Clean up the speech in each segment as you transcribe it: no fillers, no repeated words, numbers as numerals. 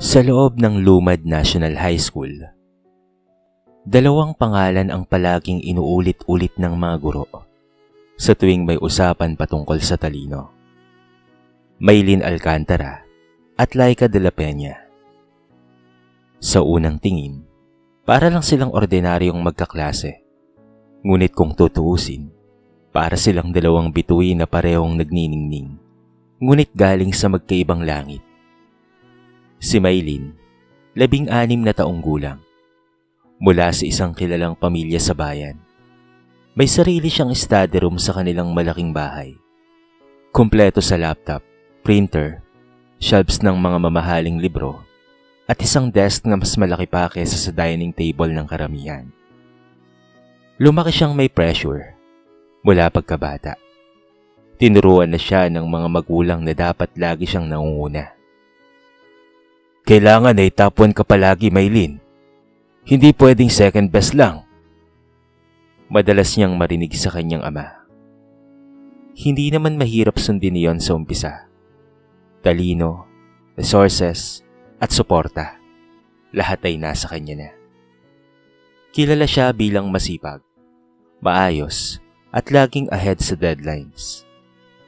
Sa loob ng Lumad National High School, dalawang pangalan ang palaging inuulit-ulit ng mga guro sa tuwing may usapan patungkol sa talino. Maylin Alcantara at Laika de la Peña. Sa unang tingin, para lang silang ordinaryong magkaklase. Ngunit kung tutuusin, para silang dalawang bituin na parehong nagniningning, ngunit galing sa magkaibang langit. Si Maylin, 16 na taong gulang, mula sa isang kilalang pamilya sa bayan. May sarili siyang study room sa kanilang malaking bahay. Kumpleto sa laptop, printer, shelves ng mga mamahaling libro, at isang desk na mas malaki pa kaysa sa dining table ng karamihan. Lumaki siyang may pressure mula pagkabata. Tinuruan na siya ng mga magulang na dapat lagi siyang nangunguna. Kailangan ay top 1 ka palagi, Maylin. Hindi pwedeng second best lang. Madalas niyang marinig sa kanyang ama. Hindi naman mahirap sundin iyon sa umpisa. Talino, resources, at suporta. Lahat ay nasa kanya na. Kilala siya bilang masipag, maayos, at laging ahead sa deadlines.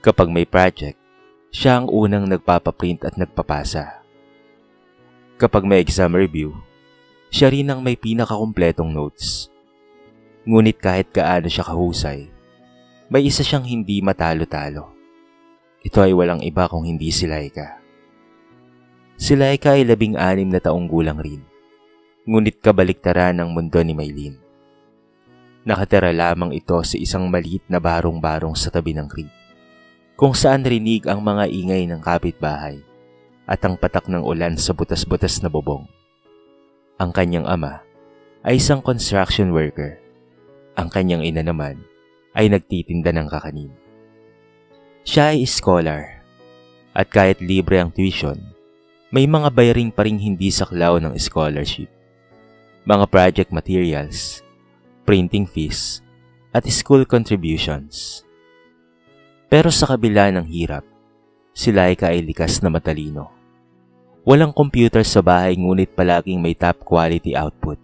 Kapag may project, siya ang unang nagpapaprint at nagpapasa. Kapag may exam review, siya rin ang may pinakakumpletong notes. Ngunit kahit gaano siya kahusay, may isa siyang hindi matalo-talo. Ito ay walang iba kung hindi si Laika. Si Laika ay 16 na taong gulang rin, ngunit kabaliktaran ng mundo ni Maylin. Nakatira lamang ito sa isang maliit na barong-barong sa tabi ng creek, kung saan rinig ang mga ingay ng kapitbahay at ang patak ng ulan sa butas-butas na bubong. Ang kanyang ama ay isang construction worker. Ang kanyang ina naman ay nagtitinda ng kakanin. Siya ay scholar, at kahit libre ang tuition, may mga bayaring pa ring hindi saklaw ng scholarship. Mga project materials, printing fees, at school contributions. Pero sa kabila ng hirap, si Laika ay likas na matalino. Walang computer sa bahay ngunit palaging may top quality output.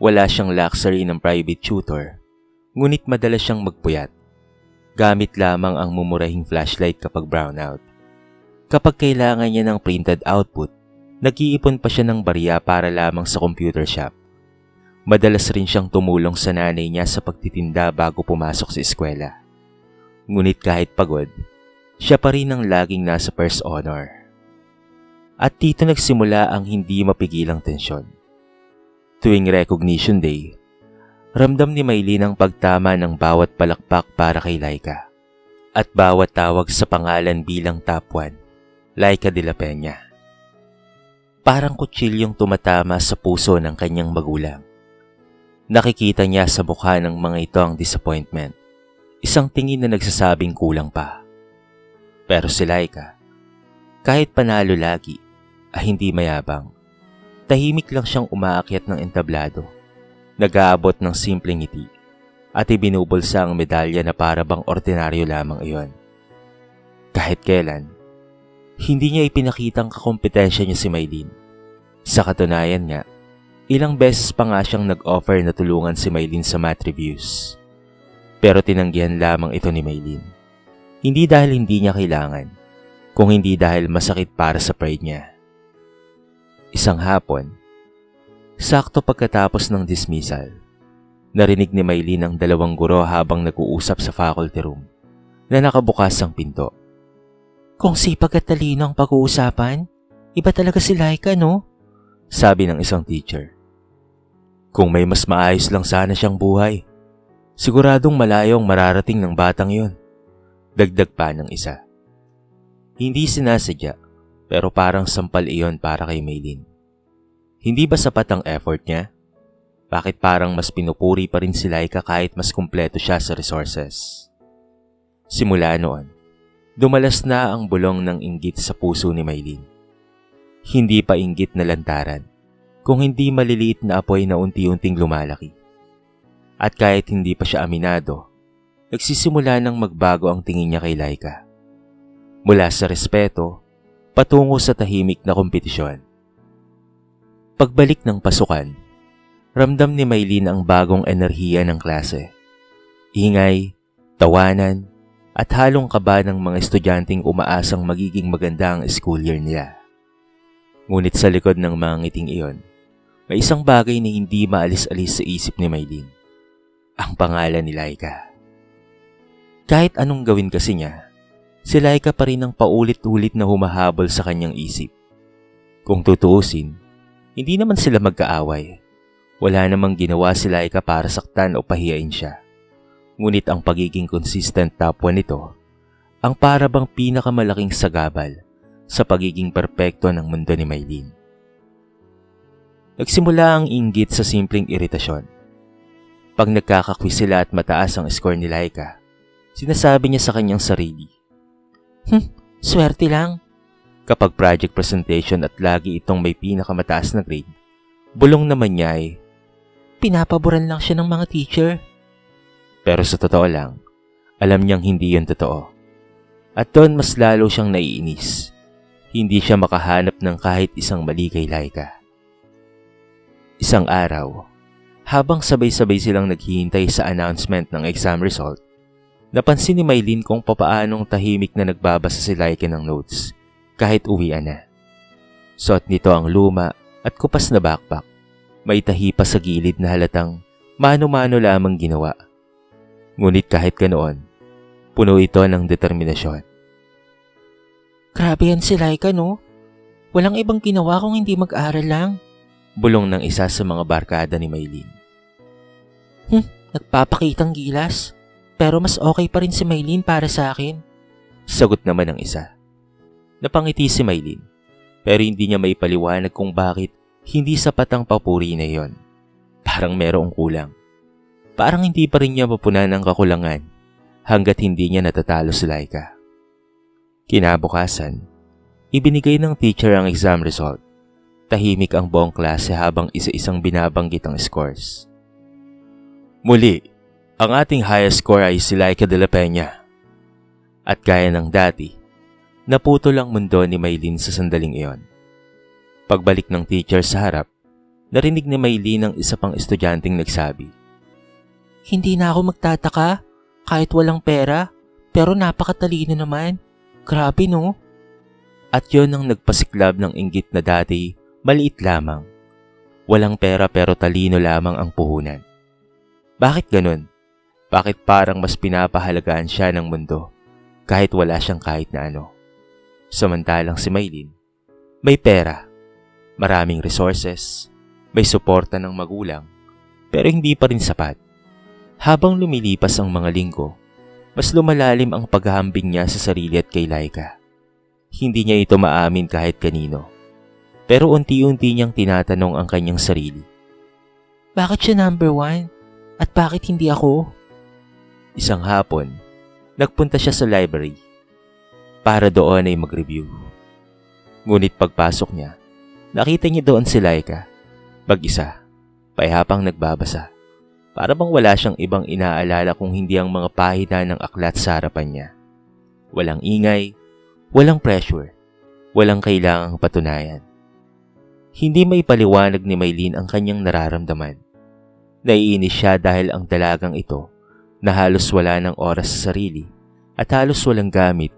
Wala siyang luxury ng private tutor, ngunit madalas siyang magpuyat. Gamit lamang ang mumurahing flashlight kapag brownout. Kapag kailangan niya ng printed output, nag-iipon pa siya ng barya para lamang sa computer shop. Madalas rin siyang tumulong sa nanay niya sa pagtitinda bago pumasok sa eskwela. Ngunit kahit pagod, siya pa rin ang laging nasa first honor. At dito nagsimula ang hindi mapigilang tensyon. Tuwing Recognition Day, ramdam ni Maylin ang pagtama ng bawat palakpak para kay Laika at bawat tawag sa pangalan bilang top 1, Laika de la Peña. Parang kutsilyong tumatama sa puso ng kanyang magulang. Nakikita niya sa mukha ng mga ito ang disappointment, isang tingin na nagsasabing kulang pa. Pero si Laika, kahit panalo lagi, ay hindi mayabang. Tahimik lang siyang umaakyat ng entablado, nag-aabot ng simpleng ngiti, at ibinubulsa ang medalya na para bang ordinaryo lamang iyon. Kahit kailan, hindi niya ipinakitang kakompetensya niya si Maylin. Sa katunayan nga, ilang beses pa nga siyang nag-offer na tulungan si Maylin sa math reviews. Pero tinanggihan lamang ito ni Maylin. Hindi dahil hindi niya kailangan, kung hindi dahil masakit para sa pride niya. Isang hapon, sakto pagkatapos ng dismissal, narinig ni Maylin ang dalawang guro habang nag-uusap sa faculty room na nakabukas ang pinto. Kung sipag at talino ang pag-uusapan, iba talaga si Laika, no? Sabi ng isang teacher. Kung may mas maayos lang sana siyang buhay, siguradong malayo ang mararating ng batang yon. Dagdag pa ng isa. Hindi sinasadya, pero parang sampal iyon para kay Maylin. Hindi ba sapat ang effort niya? Bakit parang mas pinupuri pa rin si Laika kahit mas kumpleto siya sa resources? Simula noon, dumalas na ang bulong ng inggit sa puso ni Maylin. Hindi pa inggit na lantaran, kung hindi maliliit na apoy na unti-unting lumalaki. At kahit hindi pa siya aminado, nagsisimula nang magbago ang tingin niya kay Laika. Mula sa respeto, patungo sa tahimik na kompetisyon. Pagbalik ng pasukan, ramdam ni Maylin ang bagong enerhiya ng klase. Ingay, tawanan, at halong kaba ng mga estudyanteng umaasang magiging maganda ang school year nila. Ngunit sa likod ng mga ngiting iyon, may isang bagay na hindi maalis-alis sa isip ni Maylin. Ang pangalan ni Laika. Kahit anong gawin kasi niya, si Laika pa rin ang paulit-ulit na humahabol sa kanyang isip. Kung tutuusin, hindi naman sila magkaaway. Wala namang ginawa si Laika para saktan o pahiyain siya. Ngunit ang pagiging consistent top 1 nito, ang parabang pinakamalaking sagabal sa pagiging perpekto ng mundo ni Maylin. Nagsimula ang inggit sa simpleng iritasyon. Pag nagkakakwiz sila at mataas ang score ni Laika, sinasabi niya sa kanyang sarili, swerte lang. Kapag project presentation at lagi itong may pinakamataas na grade, bulong naman niya ay, pinapaboran lang siya ng mga teacher. Pero sa totoo lang, alam niyang hindi yun totoo. At doon mas lalo siyang naiinis. Hindi siya makahanap ng kahit isang mali kay Laika. Isang araw, habang sabay-sabay silang naghihintay sa announcement ng exam result, napansin ni Maylin kung papaanong tahimik na nagbabasa si Laika ng notes kahit uwian na. Suot nito ang luma at kupas na backpack. May tahi pa sa gilid na halatang mano-mano lamang ginawa. Ngunit kahit ganoon, puno ito ng determinasyon. Grabe yan si Laika, no? Walang ibang ginawa kung hindi mag-aral lang. Bulong ng isa sa mga barkada ni Maylin. Nagpapakitang gilas. Pero mas okay pa rin si Maylin para sa akin. Sagot naman ng isa. Napangiti si Maylin, pero hindi niya maipaliwanag kung bakit hindi sapat ang papuri na iyon. Parang merong kulang. Parang hindi pa rin niya mapunan ang kakulangan hanggat hindi niya natatalo si Laika. Kinabukasan, ibinigay ng teacher ang exam result. Tahimik ang buong klase habang isa-isang binabanggit ang scores. Muli, ang ating highest score ay si Laika de la Peña. At gaya ng dati, naputol ang mundo ni Maylin sa sandaling iyon. Pagbalik ng teacher sa harap, narinig ni Maylin ang isa pang estudyanteng nagsabi, hindi na ako magtataka kahit walang pera, pero napakatalino naman. Grabe, no? At yon ang nagpasiklab ng inggit na dati, maliit lamang. Walang pera pero talino lamang ang puhunan. Bakit ganun? Bakit parang mas pinapahalagaan siya ng mundo kahit wala siyang kahit na ano? Samantalang si Maylin, may pera, maraming resources, may suporta ng magulang, pero hindi pa rin sapat. Habang lumilipas ang mga linggo, mas lumalalim ang paghahambing niya sa sarili at kay Laika. Hindi niya ito maamin kahit kanino, pero unti-unti niyang tinatanong ang kanyang sarili. Bakit siya number 1? At bakit hindi ako? Isang hapon, nagpunta siya sa library para doon ay mag-review. Ngunit pagpasok niya, nakita niya doon si Laika, mag-isa, payapang nagbabasa. Para bang wala siyang ibang inaalala kung hindi ang mga pahina ng aklat sa harapan niya. Walang ingay, walang pressure, walang kailangang patunayan. Hindi may paliwanag ni Maylin ang kanyang nararamdaman. Naiinis siya dahil ang dalagang ito, na halos wala ng oras sa sarili at halos walang gamit,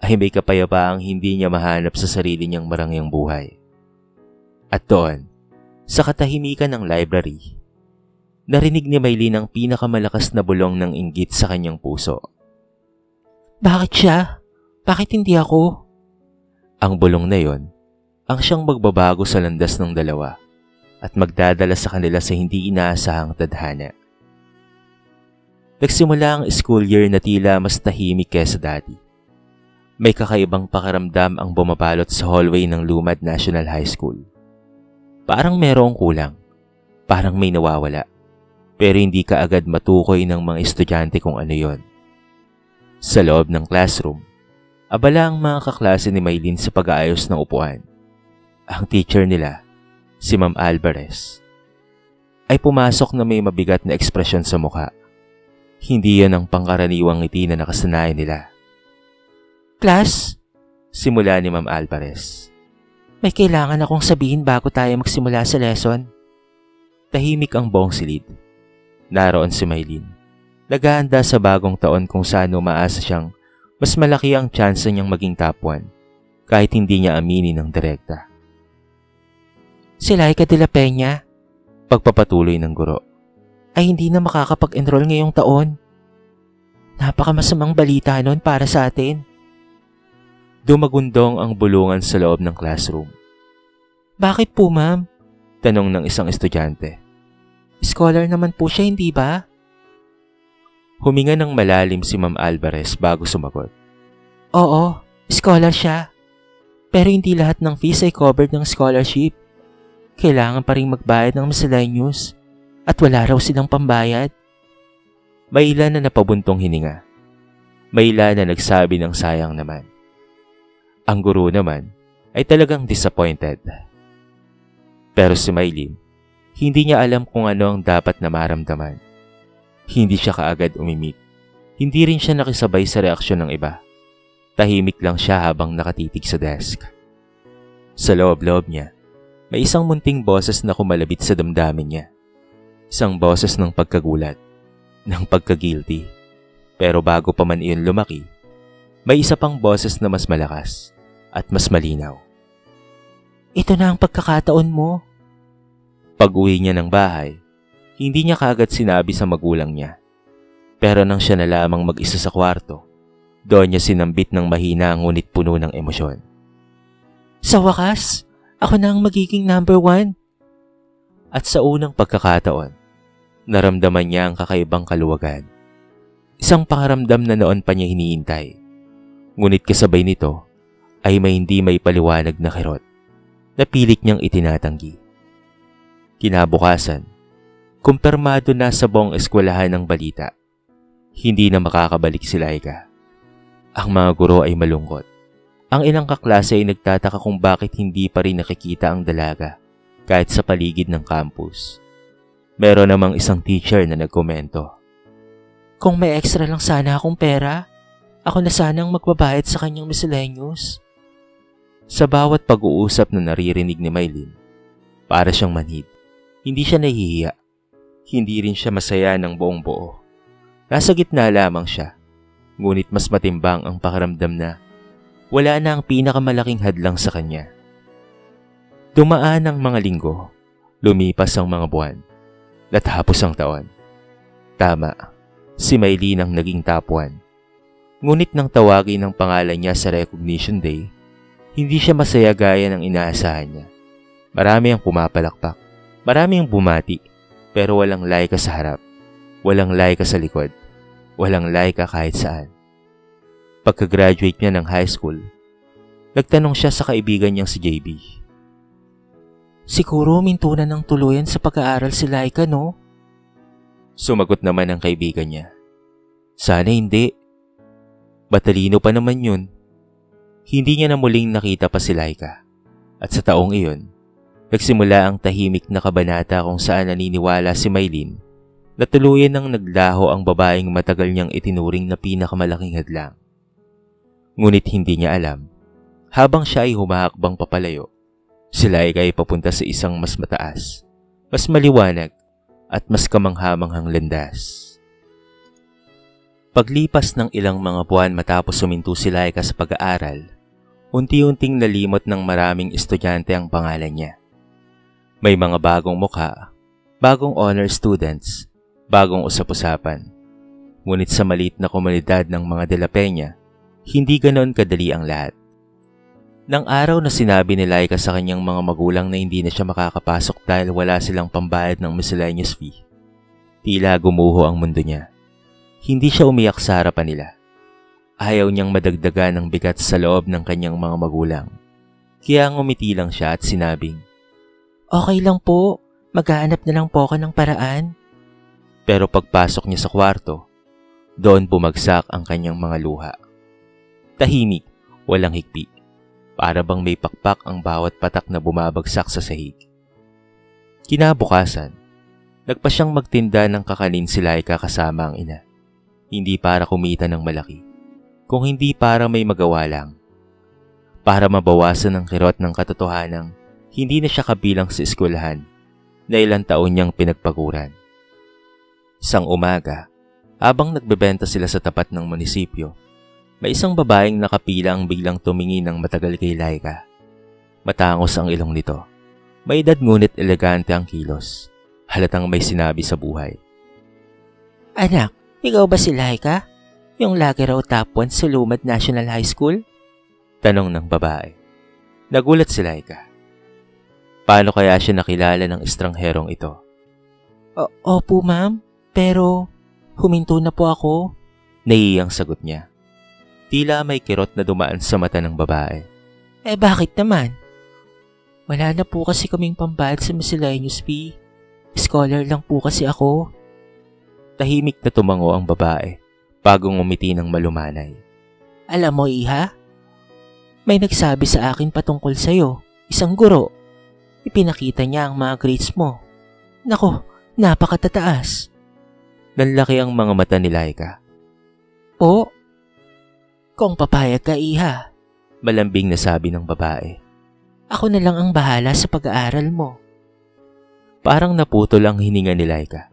ay may kapayapaang hindi niya mahanap sa sarili niyang marangyang buhay. At doon, sa katahimikan ng library, narinig ni Maylin ang pinakamalakas na bulong ng inggit sa kanyang puso. Bakit siya? Bakit hindi ako? Ang bulong na yon, ang siyang magbabago sa landas ng dalawa at magdadala sa kanila sa hindi inaasahang tadhana. Nagsimula ang school year na tila mas tahimik kaysa dati. May kakaibang pakiramdam ang bumabalot sa hallway ng Lumad National High School. Parang merong kulang, parang may nawawala, pero hindi ka agad matukoy ng mga estudyante kung ano yon. Sa loob ng classroom, abala ang mga kaklase ni Maylin sa pag-aayos ng upuan. Ang teacher nila, si Ma'am Alvarez, ay pumasok na may mabigat na ekspresyon sa mukha. Hindi yan ang pangkaraniwang ngiti na nakasanayan nila. Class, simula ni Ma'am Alvarez. May kailangan akong sabihin bago tayo magsimula sa lesson. Tahimik ang buong silid. Naroon si Maylin. Naghahanda sa bagong taon kung saan umaasa siyang mas malaki ang tsansa niyang maging top 1 kahit hindi niya aminin ng direkta. Si Laika de la Peña, pagpapatuloy ng guro, ay hindi na makakapag-enroll ngayong taon. Napakamasamang balita nun para sa atin. Dumagundong ang bulungan sa loob ng classroom. Bakit po, ma'am? Tanong ng isang estudyante. Scholar naman po siya, hindi ba? Huminga ng malalim si Ma'am Alvarez bago sumagot. Oo, scholar siya. Pero hindi lahat ng fees ay covered ng scholarship. Kailangan pa rin magbayad ng miscellaneous at wala raw silang pambayad. May ilan na napabuntong hininga. May ilan na nagsabi ng sayang naman. Ang guro naman ay talagang disappointed. Pero si Maylin, hindi niya alam kung ano ang dapat na maramdaman. Hindi siya kaagad umimik. Hindi rin siya nakisabay sa reaksyon ng iba. Tahimik lang siya habang nakatitig sa desk. Sa loob-loob niya, may isang munting boses na kumalabit sa damdamin niya. Isang boses ng pagkagulat, ng pagka-guilty. Pero bago pa man iyon lumaki, may isa pang boses na mas malakas at mas malinaw. Ito na ang pagkakataon mo. Pag-uwi niya ng bahay, hindi niya kaagad sinabi sa magulang niya. Pero nang siya na lamang mag-isa sa kwarto, doon niya sinambit ng mahina ngunit puno ng emosyon. Sa wakas, ako na ang magiging number 1. At sa unang pagkakataon, naramdaman niya ang kakaibang kaluwagan. Isang pakaramdam na noon pa niya hinihintay. Ngunit kasabay nito ay may paliwanag na kirot na pilit niyang itinatanggi. Kinabukasan, kumpirmado na sa buong eskwelahan ng balita. Hindi na makakabalik si Laika. Ang mga guro ay malungkot. Ang ilang kaklase ay nagtataka kung bakit hindi pa rin nakikita ang dalaga kahit sa paligid ng campus. Meron namang isang teacher na nagkomento. Kung may extra lang sana akong pera, ako na sanang magbabayad sa kanyang miscellaneous. Sa bawat pag-uusap na naririnig ni Maylin, para siyang manhid. Hindi siya nahihiya. Hindi rin siya masaya ng buong buo. Nasa gitna lamang siya. Ngunit mas matimbang ang pakiramdam na wala na ang pinakamalaking hadlang sa kanya. Dumaan ang mga linggo. Lumipas ang mga buwan. Natapos ang taon. Tama, si Maylin ang naging top 1. Ngunit nang tawagin ang pangalan niya sa recognition day, hindi siya masaya gaya ng inaasahan niya. Marami ang pumapalakpak. Marami ang bumati. Pero walang Laika sa harap. Walang Laika sa likod. Walang Laika kahit saan. Pagka-graduate niya ng high school, nagtanong siya sa kaibigan niyang si JB. Siguro minto na ng tuluyan sa pag-aaral si Laika, no? Sumagot naman ang kaibigan niya. Sana hindi. Batalino pa naman yun. Hindi niya na muling nakita pa si Laika. At sa taong iyon, nagsimula ang tahimik na kabanata kung saan naniniwala si Maylin na tuluyan nang naglaho ang babaeng matagal niyang itinuring na pinakamalaking hadlang. Ngunit hindi niya alam, habang siya ay humahakbang papalayo, si Laika ay papunta sa isang mas mataas, mas maliwanag at mas kamanghamanghang landas. Paglipas ng ilang mga buwan matapos suminto si Laika sa pag-aaral, unti-unting nalimot ng maraming estudyante ang pangalan niya. May mga bagong mukha, bagong honor students, bagong usap-usapan. Ngunit sa maliit na komunidad ng mga De La Peña, hindi ganoon kadali ang lahat. Nang araw na sinabi ni Laika sa kanyang mga magulang na hindi na siya makakapasok dahil wala silang pambayad ng miscellaneous fee, tila gumuho ang mundo niya. Hindi siya umiyak sa harapan nila. Ayaw niyang madagdagan ng bigat sa loob ng kanyang mga magulang. Kaya ngumiti lang siya at sinabing, okay lang po, maghahanap na lang po ako ng paraan. Pero pagpasok niya sa kwarto, doon bumagsak ang kanyang mga luha. Tahimik, walang higpi. Para bang may pakpak ang bawat patak na bumabagsak sa sahig. Kinabukasan, nagpa siyang magtinda ng kakanin si Laika kasama ang ina. Hindi para kumita ng malaki, kung hindi para may magawa lang. para mabawasan ang kirot ng katotohanang hindi na siya kabilang sa eskwelahan na ilang taon niyang pinagpaguran. Isang umaga, habang nagbebenta sila sa tapat ng munisipyo, may isang babaeng nakapila ang biglang tumingin ng matagal kay Laika. Matangos ang ilong nito. May edad ngunit elegante ang kilos. Halatang may sinabi sa buhay. Anak, ikaw ba si Laika? Yung lagi raw top 1 sa Lumad National High School? Tanong ng babae. Nagulat si Laika. Paano kaya siya nakilala ng estrangherong ito? Opo ma'am, pero huminto na po ako. Naiyang sagot niya. Tila may kirot na dumaan sa mata ng babae. Bakit naman? Wala na po kasi kaming pambayad sa miscellaneous fee. Scholar lang po kasi ako. Tahimik na tumango ang babae bago ngumiti ng malumanay. Alam mo, Iha? May nagsabi sa akin patungkol sa'yo. Isang guro. Ipinakita niya ang mga grades mo. Nako, napakatataas. Nanlaki ang mga mata ni Laika. Po? Kung papayag ka, Iha. Malambing na sabi ng babae. Ako na lang ang bahala sa pag-aaral mo. Parang naputol ang hininga ni Laika.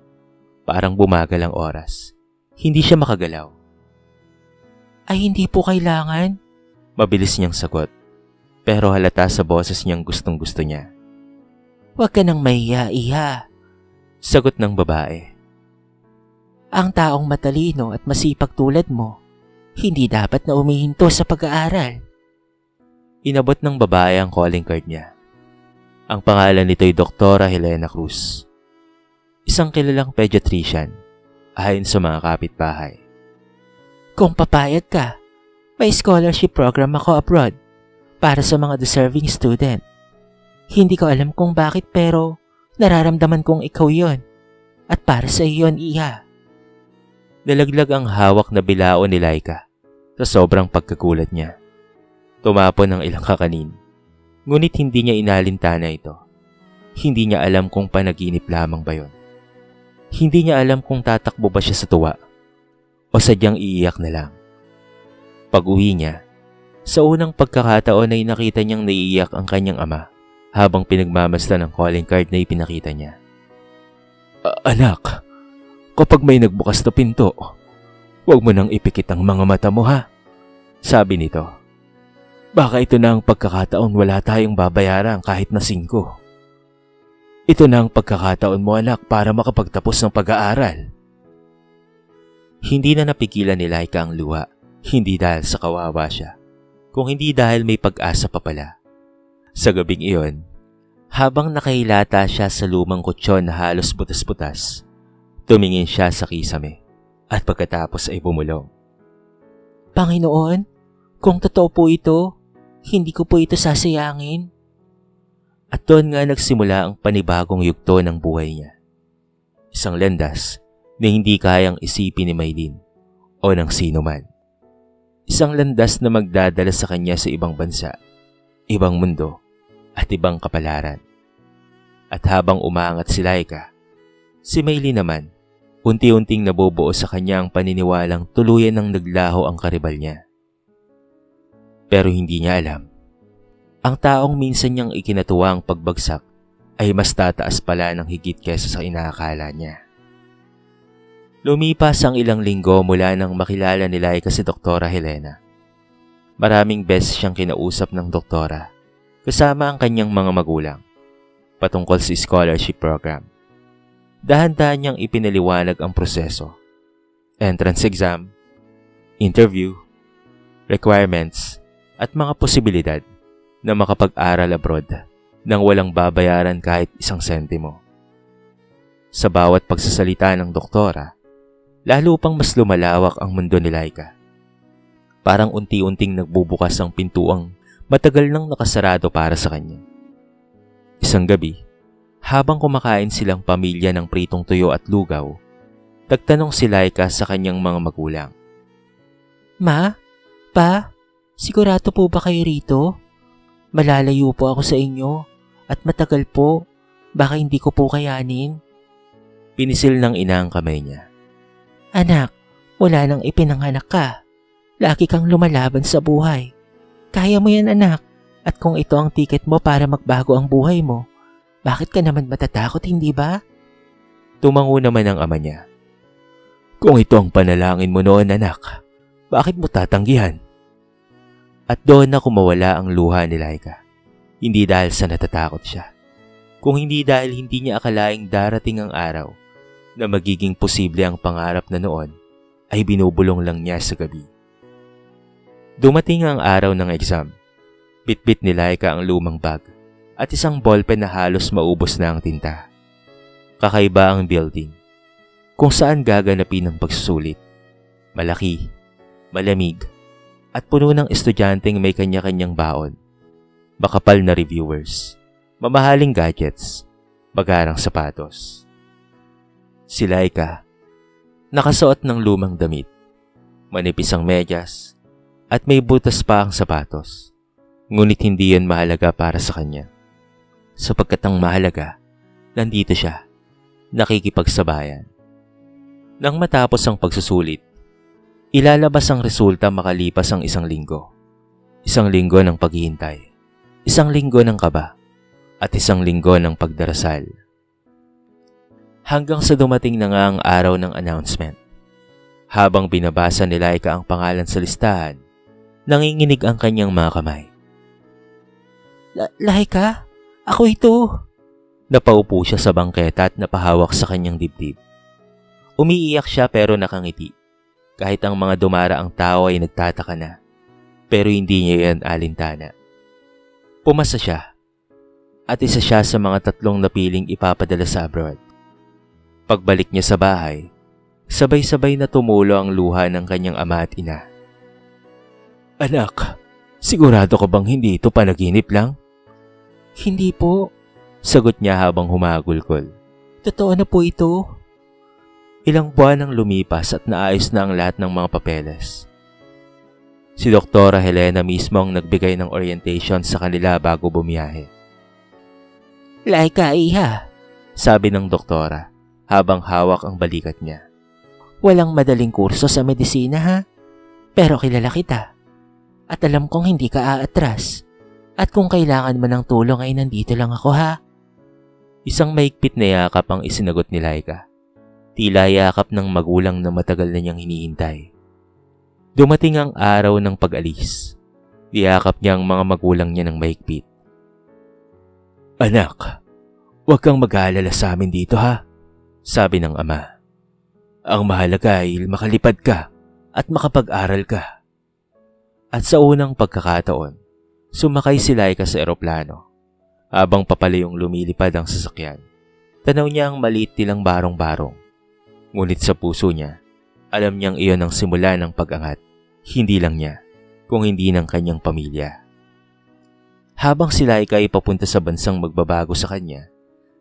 Parang bumagal ang oras. Hindi siya makagalaw. Ay hindi po kailangan. Mabilis niyang sagot. Pero halata sa boses niyang gustong-gusto niya. Huwag ka nang mahiya, Iha. Sagot ng babae. Ang taong matalino at masipag tulad mo, hindi dapat na umihinto sa pag-aaral. Inabot ng babae ang calling card niya. Ang pangalan nito'y Doktora Helena Cruz. Isang kilalang pediatrician, ayon sa mga kapitbahay. Kung papayag ka, may scholarship program ako abroad para sa mga deserving student. Hindi ko alam kung bakit pero nararamdaman kong ikaw yon at para sa iyon, Iha. Nalaglag ang hawak na bilao ni Laika sa sobrang pagkagulat niya. Tumapon ng ilang kakanin, ngunit hindi niya inalintana ito. Hindi niya alam kung panaginip lamang ba yon. Hindi niya alam kung tatakbo ba siya sa tuwa o sadyang iiyak na lang. Pag-uwi niya, sa unang pagkakataon ay nakita niyang naiiyak ang kanyang ama habang pinagmamasdan ang calling card na ipinakita niya. Anak, kapag may nagbukas na pinto, huwag mo nang ipikit ang mga mata mo ha, sabi nito. Baka ito na ang pagkakataon wala tayong babayaran kahit na 5. Ito na ang pagkakataon mo anak para makapagtapos ng pag-aaral. Hindi na napigilan ni Laika ang luha, hindi dahil sa kawawa siya, kung hindi dahil may pag-asa pa pala. Sa gabing iyon, habang nakahilata siya sa lumang kutsyon na halos butas-butas, tumingin siya sa kisame at pagkatapos ay bumulong. Panginoon, kung totoo po ito, hindi ko po ito sasayangin. At doon nga nagsimula ang panibagong yugto ng buhay niya. Isang landas na hindi kayang isipin ni Maylin o ng sino man. Isang landas na magdadala sa kanya sa ibang bansa, ibang mundo at ibang kapalaran. At habang umaangat si Laika, si Maylin naman, unti-unting nabubuo sa kanya ang paniniwalang tuluyan ng naglaho ang karibal niya. Pero hindi niya alam, ang taong minsan niyang ikinatuwa ang pagbagsak ay mas tataas pala ng higit kesa sa inaakala niya. Lumipas ang ilang linggo mula nang makilala ni Laika si Doktora Helena. Maraming beses siyang kinausap ng doktora kasama ang kanyang mga magulang patungkol sa scholarship program. Dahan-dahan niyang ipinaliwanag ang proseso. Entrance exam, interview, requirements, at mga posibilidad na makapag-aral abroad nang walang babayaran kahit 1 sentimo. Sa bawat pagsasalita ng doktora, lalo pang mas lumalawak ang mundo ni Laika. Parang unti-unting nagbubukas ang pintuang matagal nang nakasarado para sa kanya. Isang gabi, habang kumakain silang pamilya ng pritong tuyo at lugaw, nagtanong si Laika sa kanyang mga magulang. Ma? Pa? Sigurado po ba kayo rito? Malalayo po ako sa inyo at matagal po. Baka hindi ko po kayanin. Pinisil ng ina ang kamay niya. Anak, wala nang ipinanganak ka. Lagi kang lumalaban sa buhay. Kaya mo yan, anak. At kung ito ang tiket mo para magbago ang buhay mo, bakit ka naman matatakot, hindi ba? Tumango naman ang ama niya. Kung ito ang panalangin mo noon, anak, bakit mo tatanggihan? At doon na kumawala ang luha ni Laika. Hindi dahil sa natatakot siya, kung hindi dahil hindi niya akalaing darating ang araw na magiging posible ang pangarap na noon ay binubulong lang niya sa gabi. Dumating ang araw ng exam. Bitbit ni Laika ang lumang bag at isang ballpen na halos maubos na ang tinta. Kakaiba ang building kung saan gaganapin ang pagsusulit. Malaki, malamig, at puno ng estudyanteng may kanya-kanyang baon. Makapal na reviewers, mamahaling gadgets, bagarang sapatos. Si Laika, nakasuot ng lumang damit, manipis ang medyas, at may butas pa ang sapatos. Ngunit hindi yan mahalaga para sa kanya. Sapagkat ang mahalaga, nandito siya, nakikipagsabayan. Nang matapos ang pagsusulit, ilalabas ang resulta makalipas ang 1 linggo. 1 linggo ng paghihintay, 1 linggo ng kaba, at 1 linggo ng pagdarasal. Hanggang sa dumating na nga ang araw ng announcement. Habang binabasa ni Laika ang pangalan sa listahan, nanginginig ang kanyang mga kamay. Laika, ako ito. Napaupo siya sa bangketa at napahawak sa kanyang dibdib. Umiiyak siya pero nakangiti. Kahit ang mga dumaraang tao ay nagtataka na, pero hindi niya yan alintana. Pumasa siya, at isa siya sa mga 3 napiling ipapadala sa abroad. Pagbalik niya sa bahay, sabay-sabay na tumulo ang luha ng kanyang ama at ina. Anak, sigurado ka bang hindi ito panaginip lang? Hindi po, sagot niya habang humagulgol. Totoo na po ito. Ilang buwan ang lumipas at naayos na ang lahat ng mga papeles. Si Doktora Helena mismo ang nagbigay ng orientation sa kanila bago bumiyahe. Laika, iha, sabi ng doktora habang hawak ang balikat niya. Walang madaling kurso sa medisina, ha? Pero kilala kita. At alam kong hindi ka aatras. At kung kailangan mo ng tulong ay nandito lang ako, ha? Isang maigpit na yakap ang isinagot ni Laika. Tila yakap ng magulang na matagal na niyang hinihintay. Dumating ang araw ng pag-alis. Niyakap niya ang mga magulang niya ng maigpit. Anak, huwag kang mag-aalala sa amin dito, ha? Sabi ng ama. Ang mahalaga ay makalipad ka at makapag-aral ka. At sa unang pagkakataon, sumakay si Laika sa eroplano. Habang papalayong lumilipad ang sasakyan, tanaw niya ang maliit nilang barong-barong. Ngunit sa puso niya, alam niyang iyon ang simula ng pag-angat. Hindi lang niya, kung hindi ng kanyang pamilya. Habang si Laika ay papunta sa bansang magbabago sa kanya,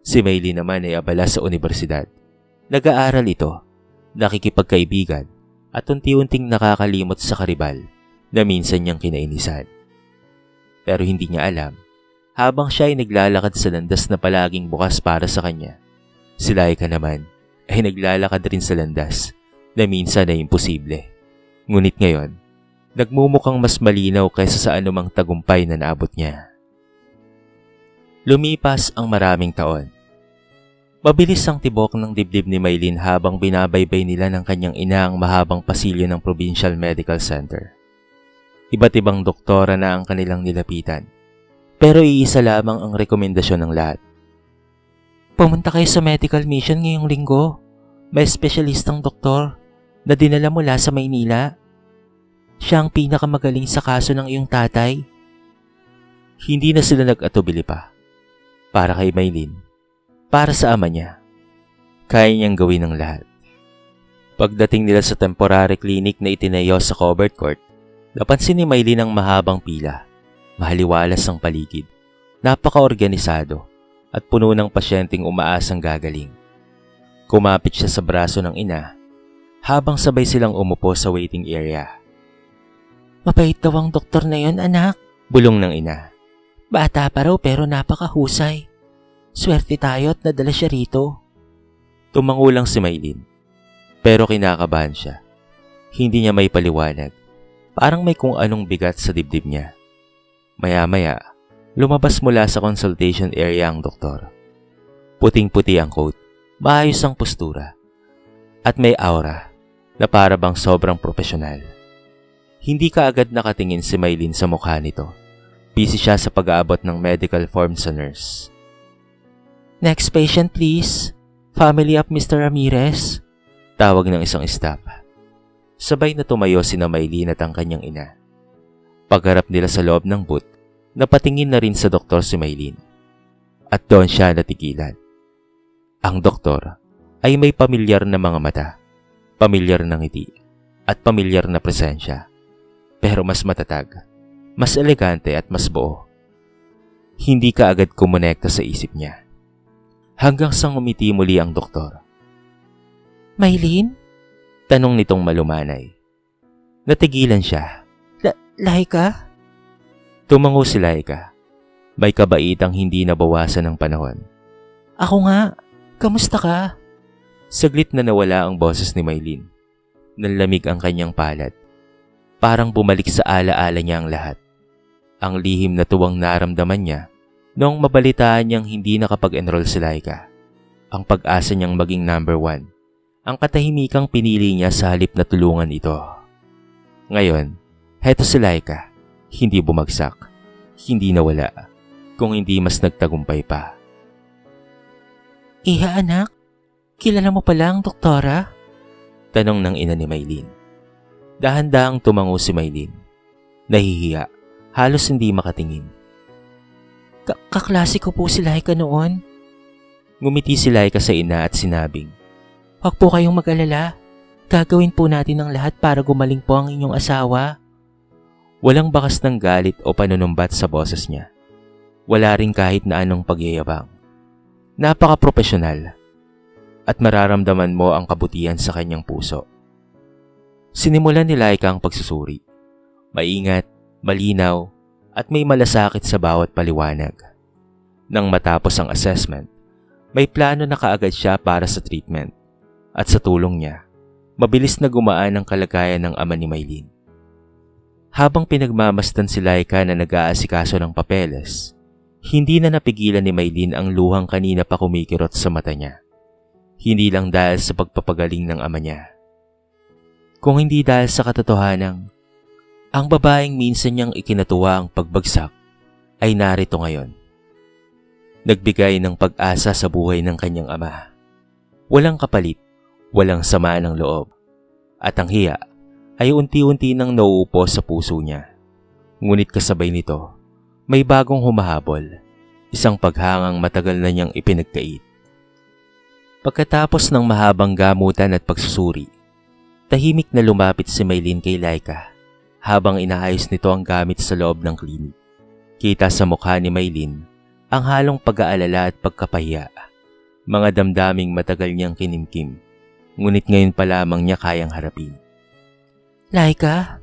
si Maylin naman ay abala sa universidad. Nag-aaral ito, nakikipagkaibigan, at unti-unting nakakalimot sa karibal na minsan niyang kinainisan. Pero hindi niya alam, habang siya ay naglalakad sa landas na palaging bukas para sa kanya, si Laika naman ay naglalakad rin sa landas na minsan ay imposible. Ngunit ngayon, nagmumukhang mas malinaw kaysa sa anumang tagumpay na naabot niya. Lumipas ang maraming taon. Mabilis ang tibok ng dibdib ni Maylin habang binabaybay nila ng kanyang ina ang mahabang pasilyo ng Provincial Medical Center. Iba't ibang doktora na ang kanilang nilapitan, pero iisa lamang ang rekomendasyon ng lahat. Pumunta kayo sa medical mission ngayong linggo. May espesyalistang doktor na dinala mula sa Maynila. Siya ang pinakamagaling sa kaso ng iyong tatay. Hindi na sila nag-atubili pa. Para kay Maylin, para sa ama niya, kaya niyang gawin ang lahat. Pagdating nila sa temporary clinic na itinayo sa covered court, napansin ni Maylin ang mahabang pila, mahaliwalas ang paligid, napaka-organisado at puno ng pasyenteng umaasang gagaling. Kumapit siya sa braso ng ina habang sabay silang umupo sa waiting area. Mabait daw ang doktor na yon, anak, bulong ng ina. Bata pa raw pero napakahusay. Swerte tayo at nadala siya rito. Tumango lang si Maylin, pero kinakabahan siya. Hindi niya may paliwanag, parang may kung anong bigat sa dibdib niya. Maya-maya, Lumabas mula sa consultation area ang doktor. Puting-puti ang coat, maayos ang postura, at may aura na para bang sobrang profesional. Hindi ka agad nakatingin si Maylin sa mukha nito. Busy siya sa pag-aabot ng medical form sa nurse. Next patient please. Family of Mr. Ramirez. Tawag ng isang staff. Sabay na tumayo sina Maylin at ang kanyang ina. Pagharap nila sa loob ng booth, napatingin na rin sa doktor si Maylin. At doon siya natigilan. Ang doktor ay may pamilyar na mga mata, pamilyar na ngiti, at pamilyar na presensya. Pero mas matatag, mas elegante at mas buo. Hindi ka agad kumonekta sa isip niya. Hanggang sa ngumiti muli ang doktor. Maylin? Tanong nitong malumanay. Natigilan siya. Laika? Tumango si Laika. May kabaitang hindi nabawasan ng panahon. Ako nga. Kamusta ka? Saglit na nawala ang boses ni Maylin. Nanlamig ang kanyang palad. Parang bumalik sa alaala niya ang lahat. Ang lihim na tuwang naramdaman niya noong mabalitaan niyang hindi nakapag-enroll si Laika. Ang pag-asa niyang maging number 1. Ang katahimikang pinili niya sa halip na tulungan ito. Ngayon, heto si Laika. Hindi bumagsak. Hindi nawala. Kung hindi mas nagtagumpay pa. Iha anak, kilala mo pala ang doktora? Tanong ng ina ni Maylin. Dahan-dahang tumango si Maylin. Nahihiya. Halos hindi makatingin. Kaklase ko po si Laika noon. Ngumiti si Laika sa ina at sinabing, Huwag po kayong mag-alala. Gagawin po natin ang lahat para gumaling po ang inyong asawa. Walang bakas ng galit o panunumbat sa boses niya. Wala rin kahit na anong pagyayabang. Napaka-profesional. At mararamdaman mo ang kabutihan sa kanyang puso. Sinimulan ni Laika ang pagsusuri. Maingat, malinaw, at may malasakit sa bawat paliwanag. Nang matapos ang assessment, may plano na kaagad siya para sa treatment. At sa tulong niya, mabilis na gumaan ang kalagayan ng ama ni Maylin. Habang pinagmamasdan si Laika na nag-aasikaso ng papeles, hindi na napigilan ni Maylin ang luhang kanina pa kumikirot sa mata niya. Hindi lang dahil sa pagpapagaling ng ama niya. Kung hindi dahil sa katotohanang, ang babaeng minsan niyang ikinatuwa ang pagbagsak ay narito ngayon. Nagbigay ng pag-asa sa buhay ng kanyang ama. Walang kapalit, walang sama ng loob. At ang hiya ay unti-unti nang nauupo sa puso niya. Ngunit kasabay nito, may bagong humahabol. Isang paghangang matagal na niyang ipinagkait. Pagkatapos ng mahabang gamutan at pagsusuri, tahimik na lumapit si Maylin kay Laika. Habang inaayos nito ang gamit sa loob ng klinik. Kita sa mukha ni Maylin ang halong pag-aalala at pagkapahiya. Mga damdaming matagal niyang kinimkim, ngunit ngayon pa lamang niya kayang harapin. Laika?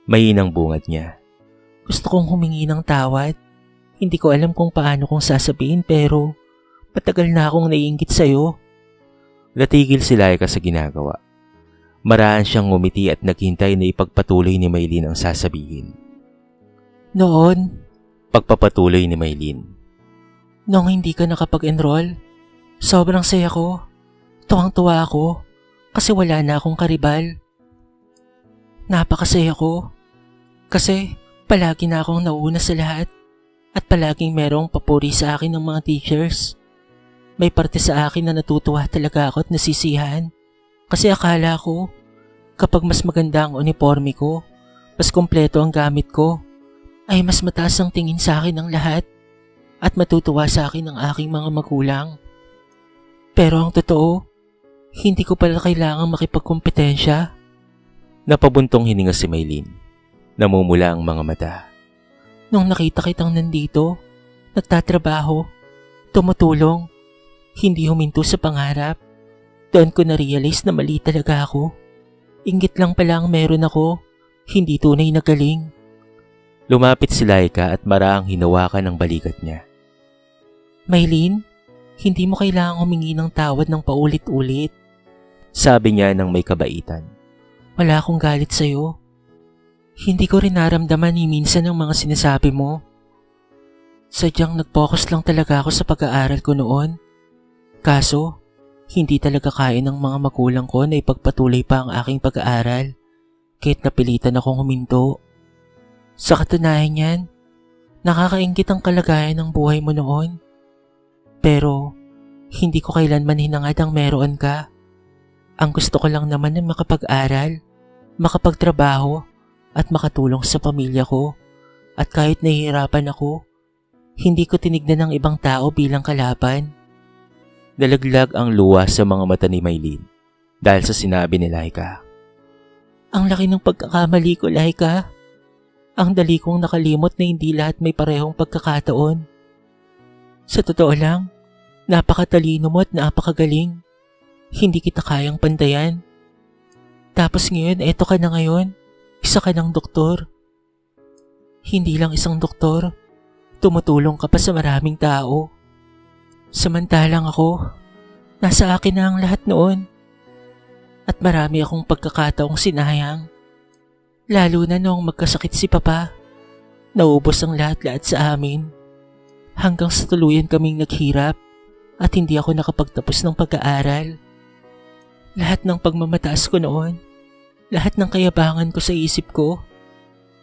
Mainang bungad niya. Gusto kong humingi ng tawad. Hindi ko alam kung paano kong sasabihin pero matagal na akong naiinggit sa'yo. Natigil si Laika sa ginagawa. Maraan siyang ngumiti at naghintay na ipagpatuloy ni Maylin ang sasabihin. Noon, pagpapatuloy ni Maylin. Nung hindi ka nakapag-enroll, sobrang saya ko. Tuwang-tuwa ako kasi wala na akong karibal. Napakasaya ko kasi palagi na akong nauna sa lahat at palaging merong papuri sa akin ng mga teachers. May parte sa akin na natutuwa talaga ako at nasisiyahan. Kasi akala ko, kapag mas maganda ang uniforme ko, mas kompleto ang gamit ko, ay mas mataas ang tingin sa akin ng lahat at matutuwa sa akin ang aking mga magulang. Pero ang totoo, hindi ko pala kailangang makipagkompetensya. Napabuntong hininga si Maylin. Namumula ang mga mata. Nung nakita kitang nandito, nagtatrabaho, tumutulong, hindi huminto sa pangarap, doon ko na-realize na mali talaga ako. Inggit lang pala ang meron ako, hindi tunay na galing. Lumapit si Laika at maraang hinawakan ang balikat niya. Maylin, hindi mo kailangang humingi ng tawad ng paulit-ulit. Sabi niya ng may kabaitan. Wala akong galit sa'yo. Hindi ko rin naramdaman ni minsan ang mga sinasabi mo. Sadyang nag-focus lang talaga ako sa pag-aaral ko noon. Kaso, hindi talaga kaya ng mga magulang ko na ipagpatuloy pa ang aking pag-aaral kahit napilitan akong huminto. Sa katunayan yan, nakakaingit ang kalagayan ng buhay mo noon. Pero, hindi ko kailanman hinangad ang meron ka. Ang gusto ko lang naman ay makapag-aral, makapagtrabaho, at makatulong sa pamilya ko. At kahit nahihirapan ako, hindi ko tinignan ng ibang tao bilang kalaban. Nalaglag ang luha sa mga mata ni Maylin dahil sa sinabi ni Laika. Ang laki ng pagkakamali ko, Laika. Ang dali kong nakalimot na hindi lahat may parehong pagkakataon. Sa totoo lang, napakatalino mo at napakagaling. Hindi kita kayang pantayan. Tapos ngayon, eto ka na ngayon. Isa ka ng doktor. Hindi lang isang doktor. Tumutulong ka pa sa maraming tao. Samantalang ako, nasa akin na ang lahat noon. At marami akong pagkakataong sinayang. Lalo na noong magkasakit si Papa. Naubos ang lahat-lahat sa amin. Hanggang sa tuluyan kaming naghirap at hindi ako nakapagtapos ng pag-aaral. Lahat ng pagmamataas ko noon, lahat ng kayabangan ko sa isip ko,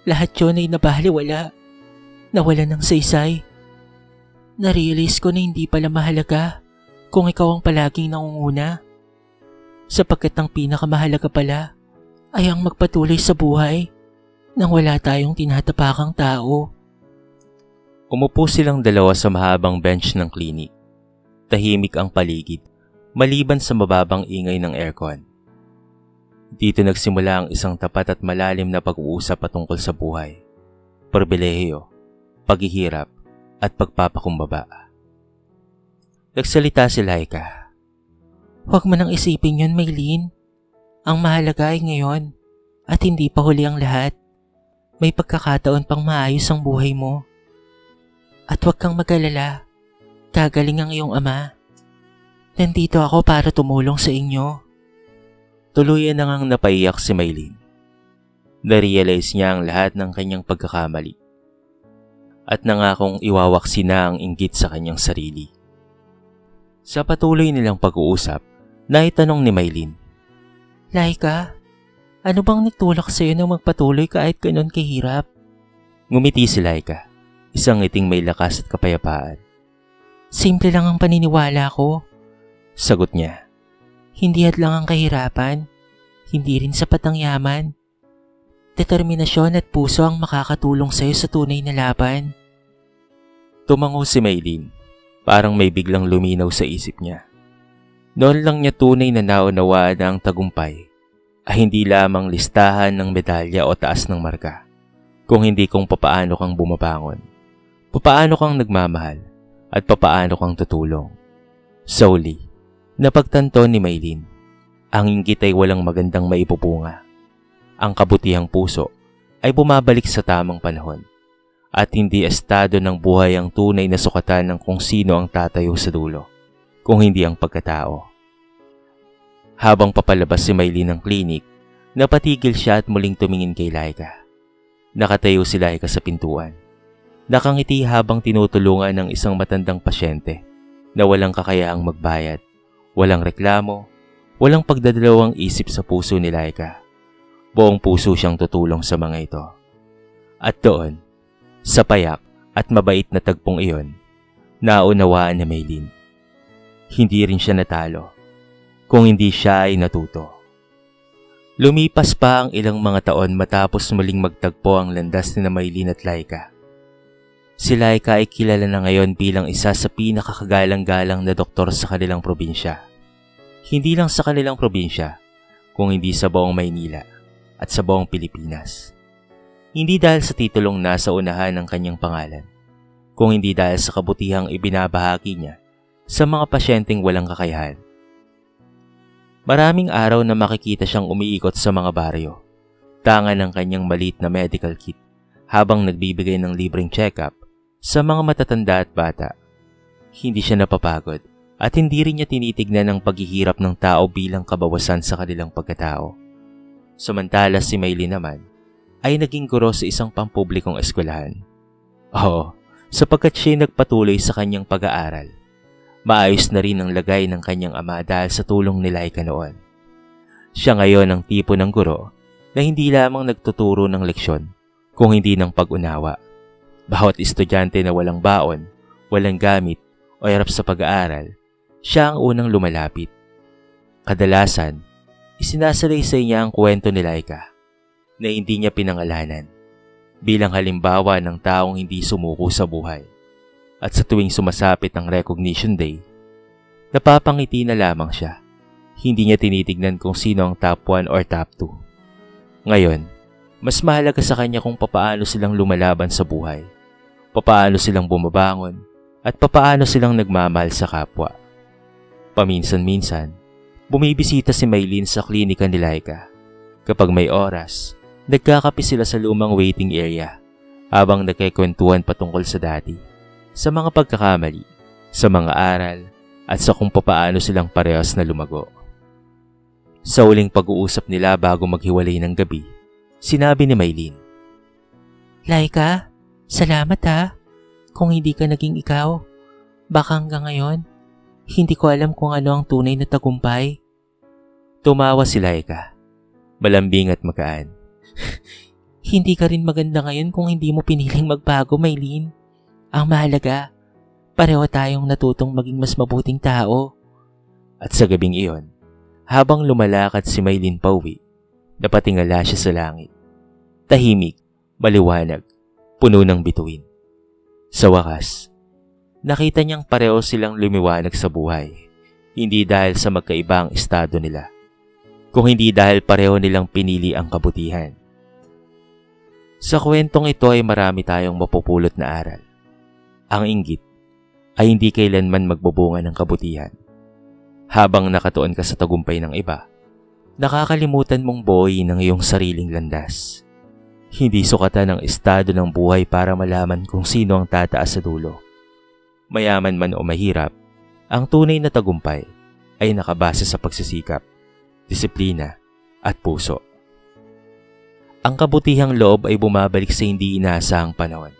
lahat yun ay nabaliwala. Nawala ng saysay. Narealize ko na hindi pala mahalaga kung ikaw ang palaging nangunguna. Sapagkat ang pinakamahalaga pala ay ang magpatuloy sa buhay nang wala tayong tinatapakang tao. Umupo silang dalawa sa mahabang bench ng klinik. Tahimik ang paligid, maliban sa mababang ingay ng aircon. Dito nagsimula ang isang tapat at malalim na pag-uusap patungkol sa buhay, pribilehiyo, paghihirap, at pagpapakumbaba. Nagsalita si Laika. Huwag mo nang isipin yun, Maylin. Ang mahalaga ay ngayon at hindi pa huli ang lahat. May pagkakataon pang maayos ang buhay mo. At huwag kang mag-alala. Gagaling ang iyong ama. Nandito ako para tumulong sa inyo. Tuluyan na ngang napaiyak si Maylin. Narealize niya ang lahat ng kanyang pagkakamali. At nangakong iwawaksi na ang inggit sa kanyang sarili. Sa patuloy nilang pag-uusap, naitanong ni Maylin. Laika, ano bang nagtulak sa'yo na magpatuloy kahit ganon kahirap? Ngumiti si Laika, isang ngiting may lakas at kapayapaan. Simple lang ang paniniwala ko. Sagot niya. Hindi hadlang ang kahirapan, hindi rin sapat ang yaman. Determinasyon at puso ang makakatulong sa'yo sa tunay na laban. Tumango si Maylin, parang may biglang luminaw sa isip niya. Noon lang niya tunay na naunawaan na ang tagumpay ay hindi lamang listahan ng medalya o taas ng marka, kung hindi kung papaano kang bumabangon, papaano kang nagmamahal, at papaano kang tutulong. Solely, napagtanto ni Maylin, ang inggit ay walang magandang maipupunga. Ang kabutihang puso ay bumabalik sa tamang panahon at hindi estado ng buhay ang tunay na sukatan ng kung sino ang tatayo sa dulo, kung hindi ang pagkatao. Habang papalabas si Maylin ng klinik, napatigil siya at muling tumingin kay Laika. Nakatayo si Laika sa pintuan. Nakangiti habang tinutulungan ng isang matandang pasyente na walang kakayahang magbayad, walang reklamo, walang pagdadalawang isip sa puso ni Laika. Buong puso siyang tutulong sa mga ito. At doon, sa payak at mabait na tagpong iyon, naunawaan ni Maylin. Hindi rin siya natalo, kung hindi siya ay natuto. Lumipas pa ang ilang mga taon matapos muling magtagpo ang landas ni Maylin at Laika. Si Laika ay kilala na ngayon bilang isa sa pinakakagalang-galang na doktor sa kanilang probinsya. Hindi lang sa kanilang probinsya, kung hindi sa buong Maynila at sa buong Pilipinas. Hindi dahil sa titulong nasa unahan ng kanyang pangalan, kung hindi dahil sa kabutihang ibinabahagi niya sa mga pasyenteng walang kakayahan. Maraming araw na makikita siyang umiikot sa mga baryo, tanga ng kanyang maliit na medical kit habang nagbibigay ng libreng check-up sa mga matatanda at bata. Hindi siya napapagod at hindi rin niya tinitignan ang paghihirap ng tao bilang kabawasan sa kanilang pagkatao. Samantala si Maylin naman ay naging guro sa isang pampublikong eskwelahan. Oo, sapagkat siya nagpatuloy sa kanyang pag-aaral. Maayos na rin ang lagay ng kanyang ama dahil sa tulong ni Laika noon. Siya ngayon ang tipo ng guro na hindi lamang nagtuturo ng leksyon, kung hindi ng pag-unawa. Bawat estudyante na walang baon, walang gamit o hirap sa pag-aaral, siya ang unang lumalapit. Kadalasan, isinasalaysay niya ang kwento ni Laika na hindi niya pinangalanan bilang halimbawa ng taong hindi sumuko sa buhay. At sa tuwing sumasapit ang Recognition Day, napapangiti na lamang siya. Hindi niya tinitignan kung sino ang top 1 or top 2. Ngayon, mas mahalaga sa kanya kung papaano silang lumalaban sa buhay, papaano silang bumabangon, at papaano silang nagmamahal sa kapwa. Paminsan-minsan, bumibisita si Maylin sa klinika ni Laika. Kapag may oras, nagkakape sila sa lumang waiting area habang nagkikwentuhan patungkol sa dati, sa mga pagkakamali, sa mga aral, at sa kung papaano silang parehas na lumago. Sa uling pag-uusap nila bago maghiwalay ng gabi, sinabi ni Maylin, Laika, salamat ha. Kung hindi ka naging ikaw, baka hanggang ngayon, hindi ko alam kung ano ang tunay na tagumpay. Tumawa si Laika, malambing at magaan. Hindi ka rin maganda ngayon kung hindi mo piniling magbago, Maylin. Ang mahalaga, pareho tayong natutong maging mas mabuting tao. At sa gabing iyon, habang lumalakad si Maylin pauwi, napatingala siya sa langit. Tahimik, maliwanag, puno ng bituin. Sa wakas, nakita niyang pareho silang lumiwanag sa buhay, hindi dahil sa magkaibang estado nila, kung hindi dahil pareho nilang pinili ang kabutihan. Sa kwentong ito ay marami tayong mapupulot na aral. Ang inggit ay hindi kailanman magbubunga ng kabutihan. Habang nakatuon ka sa tagumpay ng iba, nakakalimutan mong buuin ang iyong sariling landas. Hindi sukatan ang estado ng buhay para malaman kung sino ang tataas sa dulo. Mayaman man o mahirap, ang tunay na tagumpay ay nakabase sa pagsisikap, disiplina at puso. Ang kabutihang loob ay bumabalik sa hindi inaasahang panahon.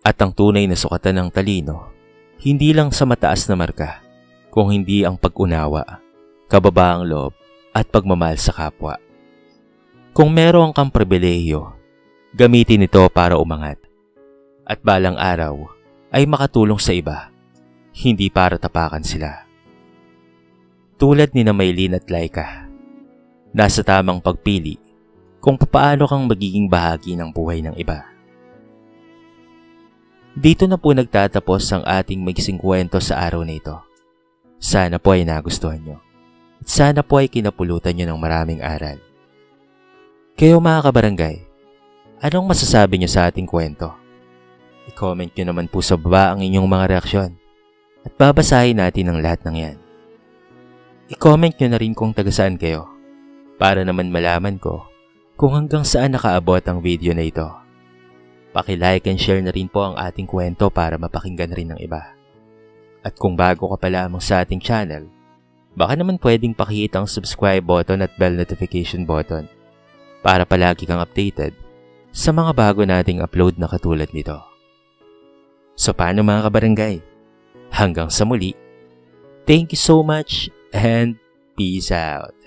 At ang tunay na sukatan ng talino, hindi lang sa mataas na marka, kung hindi ang pag-unawa, kababaang loob at pagmamahal sa kapwa. Kung meron kang pribilehiyo, gamitin ito para umangat. At balang araw ay makatulong sa iba, hindi para tapakan sila. Tulad ni Maylin at Laika, nasa tamang pagpili kung paano kang magiging bahagi ng buhay ng iba. Dito na po nagtatapos ang ating maiksing kwento sa araw na ito. Sana po ay nagustuhan nyo. At sana po ay kinapulutan nyo ng maraming aral. Kayo mga kabarangay, anong masasabi nyo sa ating kwento? I-comment nyo naman po sa baba ang inyong mga reaksyon. At babasahin natin ang lahat ng yan. I-comment nyo na rin kung taga saan kayo, para naman malaman ko kung hanggang saan nakaabot ang video na ito. Paki-like and share na rin po ang ating kwento para mapakinggan rin ng iba. At kung bago ka pa lamang sa ating channel, baka naman pwedeng pakihit ang subscribe button at bell notification button para palagi kang updated sa mga bago nating upload na katulad nito. So paano mga kabarangay? Hanggang sa muli, thank you so much and peace out!